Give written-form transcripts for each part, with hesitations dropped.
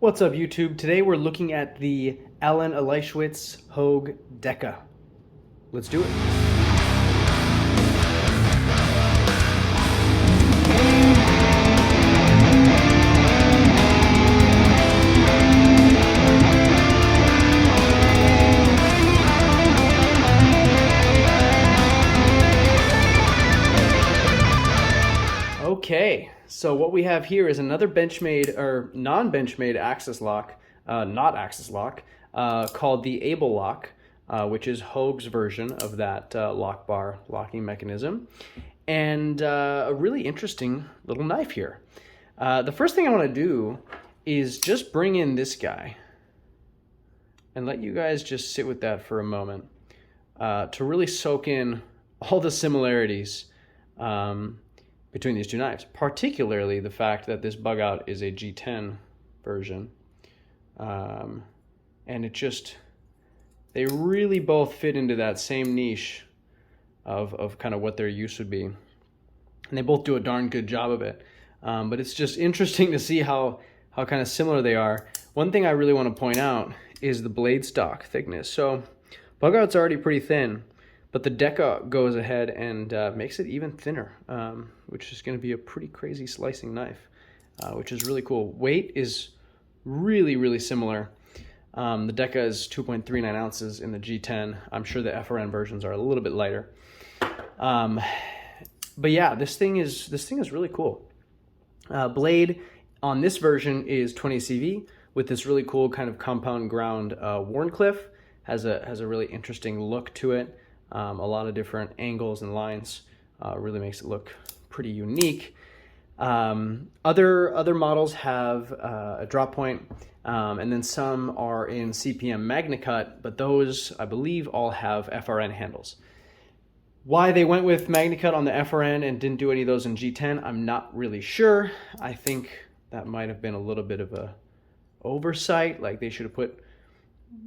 What's up, YouTube? Today we're looking at the Allen Eliashwitz Hogue Deka. Let's do it. Okay, so what we have here is another Benchmade or non-Benchmade axis lock, not axis lock, called the Able Lock, which is Hogue's version of that lock bar locking mechanism, and a really interesting little knife here. The first thing I want to do is just bring in this guy and let you guys just sit with that for a moment to really soak in all the similarities between these two knives, particularly the fact that this bug out is a G10 version. And they really both fit into that same niche of kind of what their use would be. And they both do a darn good job of it. But it's just interesting to see how kind of similar they are. One thing I really want to point out is the blade stock thickness. So bug out's already pretty thin, but the Deka goes ahead and makes it even thinner, which is going to be a pretty crazy slicing knife, which is really cool. Weight is really, really similar. The Deka is 2.39 ounces in the G10. I'm sure the FRN versions are a little bit lighter. But yeah, this thing is really cool. Blade on this version is 20 CV with this really cool kind of compound ground Wharncliffe. Has a really interesting look to it. A lot of different angles and lines, really makes it look pretty unique. Other models have a drop point, and then some are in CPM MagnaCut, but those I believe all have FRN handles. Why they went with MagnaCut on the FRN and didn't do any of those in G10, I'm not really sure. I think that might have been a little bit of a oversight. Like they should have put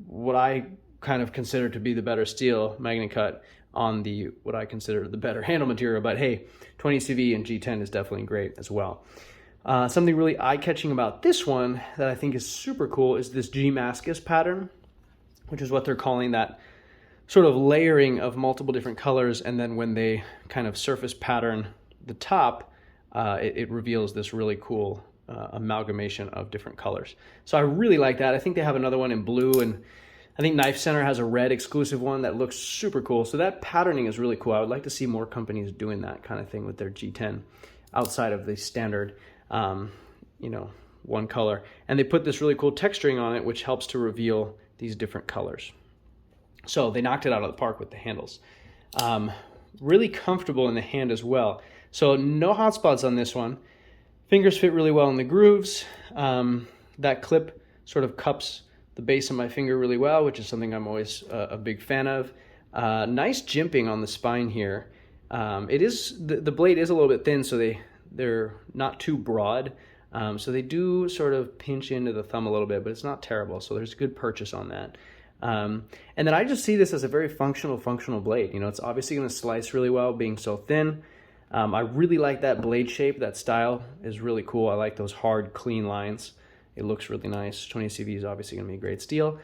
what I kind of consider to be the better steel, MagnaCut, on the what I consider the better handle material. But hey, 20 CV and G10 is definitely great as well. Something really eye-catching about this one that I think is super cool is this G-Mascus pattern, which is what they're calling that sort of layering of multiple different colors, and then when they kind of surface pattern the top, it reveals this really cool amalgamation of different colors. So I really like that. I think they have another one in blue, and I think Knife Center has a red exclusive one that looks super cool. So that patterning is really cool. I would like to see more companies doing that kind of thing with their G10 outside of the standard, one color. And they put this really cool texturing on it, which helps to reveal these different colors. So they knocked it out of the park with the handles. Really comfortable in the hand as well. So no hot spots on this one. Fingers fit really well in the grooves. That clip sort of cups the base of my finger really well, which is something I'm always a big fan of. Nice jimping on the spine here. The blade is a little bit thin, so they're not too broad. So they do sort of pinch into the thumb a little bit, but it's not terrible. So there's good purchase on that. And then I just see this as a very functional blade. It's obviously going to slice really well being so thin. I really like that blade shape. That style is really cool. I like those hard, clean lines. It looks really nice. 20 CV is obviously going to be a great steel.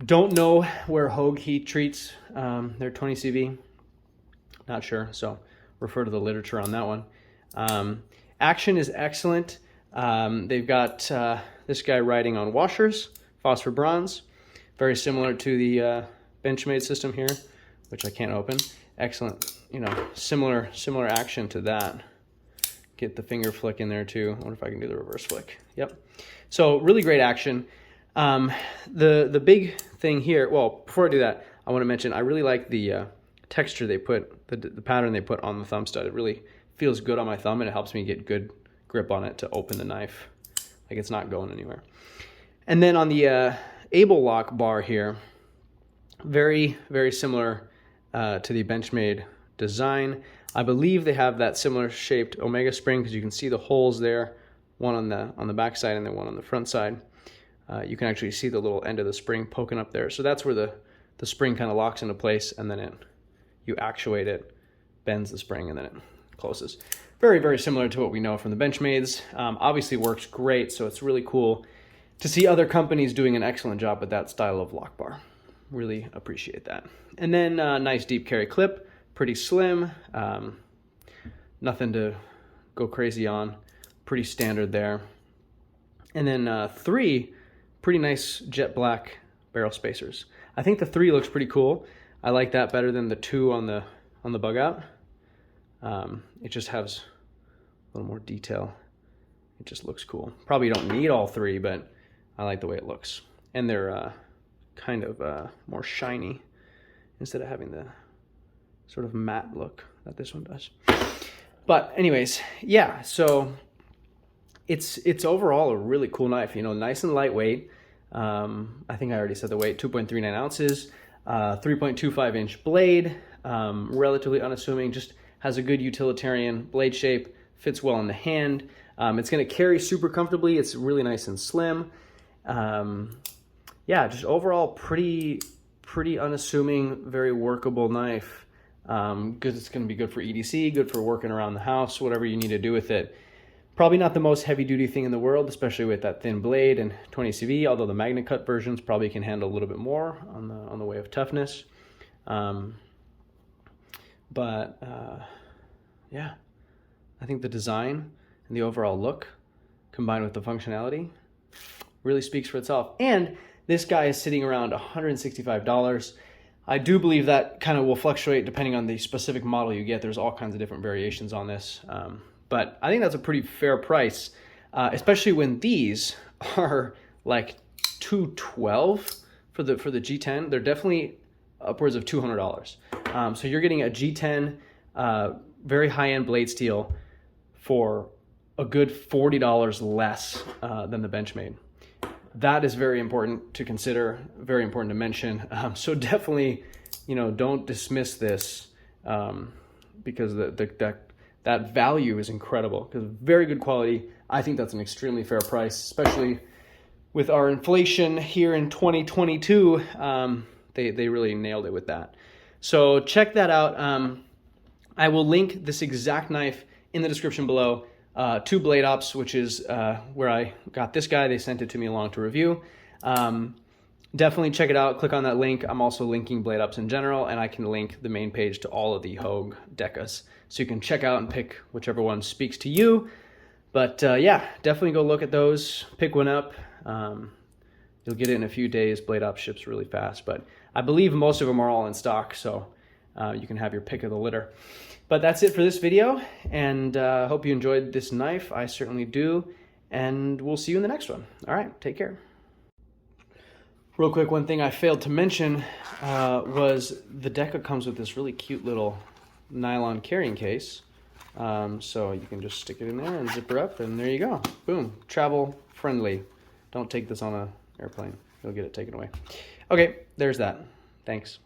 Don't know where Hogue heat treats their 20 CV. Not sure, so refer to the literature on that one. Action is excellent. They've got this guy riding on washers, phosphor bronze. Very similar to the Benchmade system here, which I can't open. Excellent, similar action to that. Get the finger flick in there too. I wonder if I can do the reverse flick. Yep. So really great action. The big thing here, well, before I do that, I want to mention I really like the texture they put, the pattern they put on the thumb stud. It really feels good on my thumb, and it helps me get good grip on it to open the knife. Like it's not going anywhere. And then on the Able Lock bar here, very, very similar to the Benchmade design. I believe they have that similar shaped Omega spring because you can see the holes there, one on the back side and then one on the front side. You can actually see the little end of the spring poking up there. So that's where the spring kind of locks into place, and then you actuate it, bends the spring, and then it closes. Very, very similar to what we know from the Benchmades. Obviously works great, so it's really cool to see other companies doing an excellent job with that style of lock bar. Really appreciate that. And then nice deep carry clip, pretty slim, nothing to go crazy on, pretty standard there. And then 3 pretty nice jet black barrel spacers. I think the 3 looks pretty cool. I like that better than the 2 on the bug out. It just has a little more detail. It just looks cool. Probably don't need all 3, but I like the way it looks. And they're kind of more shiny instead of having the sort of matte look that this one does. But anyways, yeah, so it's overall a really cool knife, you know, nice and lightweight. I think I already said the weight, 2.39 ounces, 3.25 inch blade, relatively unassuming, just has a good utilitarian blade shape, fits well in the hand. It's going to carry super comfortably. It's really nice and slim. Yeah, just overall pretty unassuming, very workable knife. Good, it's going to be good for EDC, good for working around the house, whatever you need to do with it. Probably not the most heavy duty thing in the world, especially with that thin blade and 20 CV, although the Magna Cut versions probably can handle a little bit more on the way of toughness. Yeah, I think the design and the overall look combined with the functionality really speaks for itself. And this guy is sitting around $165. I do believe that kind of will fluctuate depending on the specific model you get. There's all kinds of different variations on this. But I think that's a pretty fair price, especially when these are like $212 for the G10. They're definitely upwards of $200. So you're getting a G10 very high-end blade steel for a good $40 less than the Benchmade. That is very important to consider, very important to mention. So definitely, you know, don't dismiss this because that value is incredible, because very good quality. I think that's an extremely fair price, especially with our inflation here in 2022. They really nailed it with that. So check that out. I will link this exact knife in the description below to BladeOps, which is where I got this guy. They sent it to me along to review. Definitely check it out. Click on that link. I'm also linking BladeOps in general, and I can link the main page to all of the Hogue Dekas. So you can check out and pick whichever one speaks to you. But yeah, definitely go look at those. Pick one up. You'll get it in a few days. BladeOps ships really fast, but I believe most of them are all in stock, so you can have your pick of the litter. But that's it for this video, and hope you enjoyed this knife. I certainly do, and we'll see you in the next one. All right, take care. Real quick, one thing I failed to mention was the Deka comes with this really cute little nylon carrying case. So you can just stick it in there and zip her up, and there you go. Boom, travel friendly. Don't take this on an airplane. You'll get it taken away. Okay, there's that. Thanks.